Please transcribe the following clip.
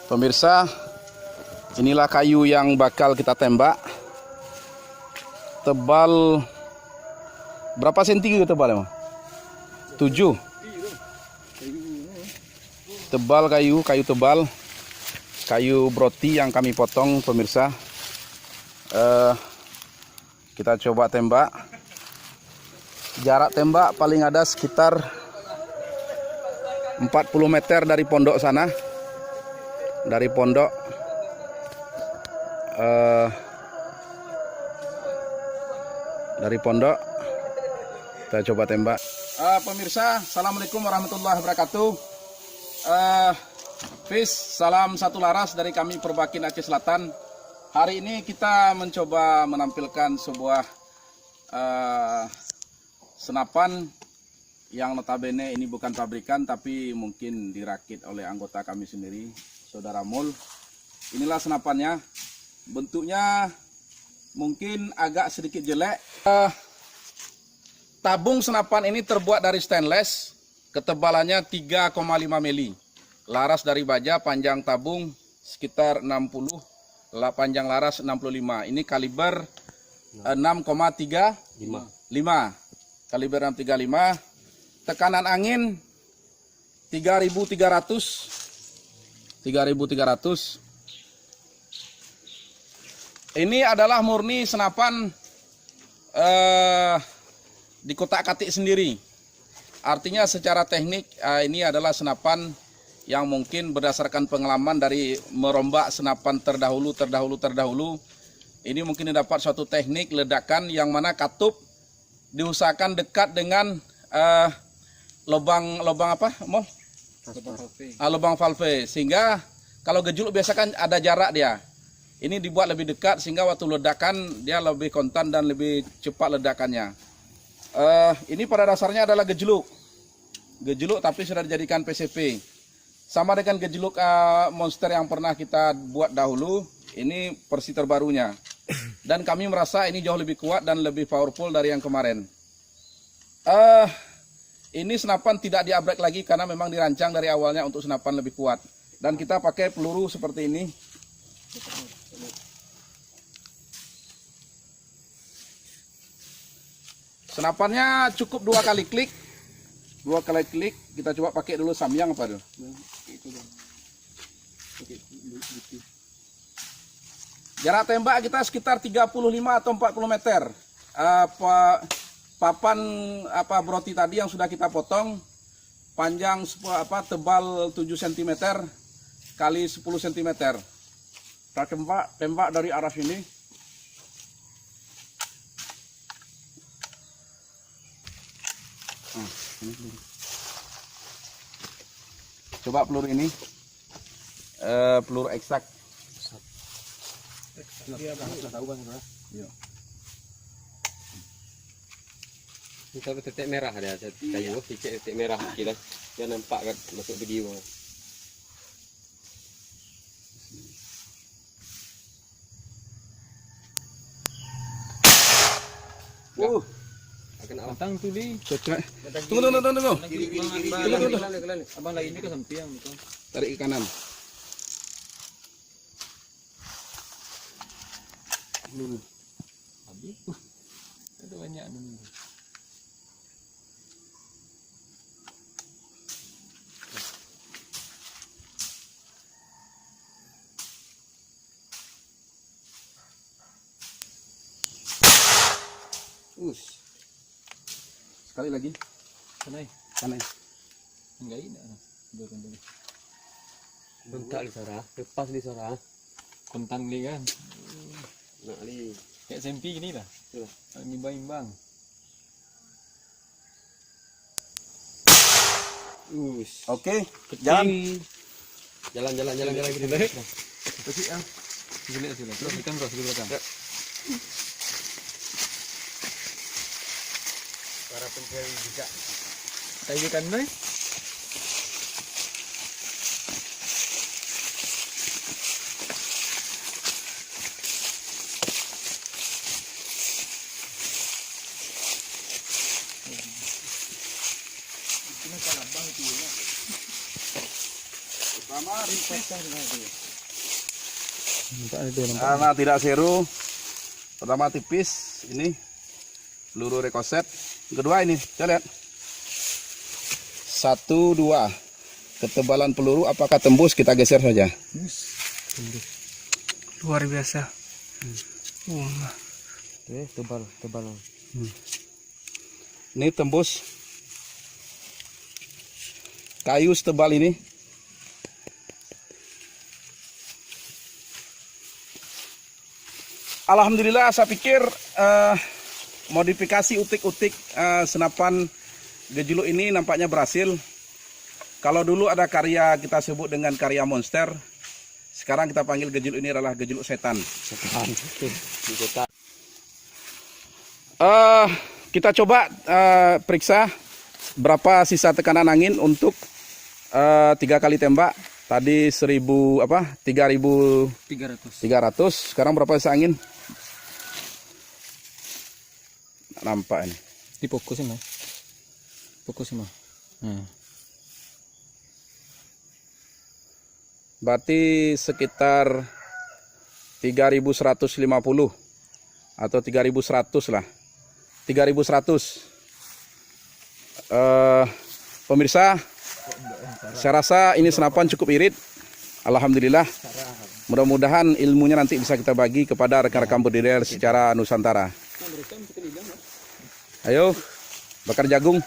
Pemirsa, inilah kayu yang bakal kita tembak. Tebal berapa senti gitu tebalnya? 7. Tebal kayu tebal. Kayu broti yang kami potong, pemirsa. Kita coba tembak. Jarak tembak paling ada sekitar 40 meter dari pondok sana. Dari pondok kita coba tembak. Pemirsa, assalamualaikum warahmatullahi wabarakatuh. Salam satu laras dari kami Perbakin Aceh Selatan. Hari ini kita mencoba menampilkan sebuah senapan yang notabene ini bukan pabrikan, tapi mungkin dirakit oleh anggota kami sendiri, Saudara Mul. Inilah senapannya. Bentuknya mungkin agak sedikit jelek. Tabung senapan ini terbuat dari stainless, ketebalannya 3,5 mili. Laras dari baja, panjang tabung sekitar 60, panjang laras 65. Ini kaliber 6,35. Kaliber 635. Tekanan angin 3.300. Ini adalah murni senapan dikotak-katik sendiri. Artinya secara teknik ini adalah senapan yang mungkin berdasarkan pengalaman dari merombak senapan terdahulu. Ini mungkin dapat suatu teknik ledakan yang mana katup diusahakan dekat dengan lubang apa? Lubang valve, sehingga kalau gejolak biasa kan ada jarak dia. Ini dibuat lebih dekat sehingga waktu ledakan dia lebih kontan dan lebih cepat ledakannya. Ini pada dasarnya adalah gejolak tapi sudah dijadikan PCP. Sama dengan gejolak monster yang pernah kita buat dahulu. Ini versi terbarunya. Dan kami merasa ini jauh lebih kuat dan lebih powerful dari yang kemarin. Ini senapan tidak diabrek lagi karena memang dirancang dari awalnya untuk senapan lebih kuat. Dan kita pakai peluru seperti ini. Senapannya cukup 2 kali klik. Kita coba pakai dulu samyang apa dulu. Jarak tembak kita sekitar 35 atau 40 meter. Papan broti tadi yang sudah kita potong, panjang tebal 7 cm kali 10 cm. Kita tembak dari arah sini. Coba peluru ini, peluru eksak. Kita titik merah ada kayu, titik merah kita dia nampak kan masuk video. Akan matang tu di. Tunggu. Abang lagi ini ke samping itu. Tarik ke kanan. Peluru. Habis. Ada banyak ni. Sekali lagi. Kanai. Enggak ini dah. Biarkan dulu. Bentak di sana, lepas di sana. Kontan ni kan. Nak li. Kayak SMP gini lah. Itulah. Imbang-imbang. Oke. Jalan kita balik. Kasih ah. Sini. Terus kita terus di belakang. Para pencari juga. Kayu kan, Boy? Ini kalabang itu ya. Karena tidak seru. Pertama tipis, ini peluru rekoset. Kedua ini, kita lihat. 1, 2. Ketebalan peluru apakah tembus? Kita geser saja. Luar biasa. Tebal. Ini tembus. Kayu setebal ini. Alhamdulillah, saya pikir modifikasi utik-utik senapan gejuluk ini nampaknya berhasil. Kalau dulu ada karya kita sebut dengan karya monster, sekarang kita panggil gejuluk ini adalah gejuluk setan. Kita coba periksa berapa sisa tekanan angin untuk 3 kali tembak. Tadi 3.300. Sekarang berapa sisa angin? Nampak ini. Difokusin mas. Fokusin mas. Berarti sekitar 3.150 atau 3.100 lah. 3.100. Pemirsa, saya rasa ini senapan cukup irit. Alhamdulillah. Mudah-mudahan ilmunya nanti bisa kita bagi kepada rekan-rekan budidaya secara Nusantara. Ayo, bakar jagung.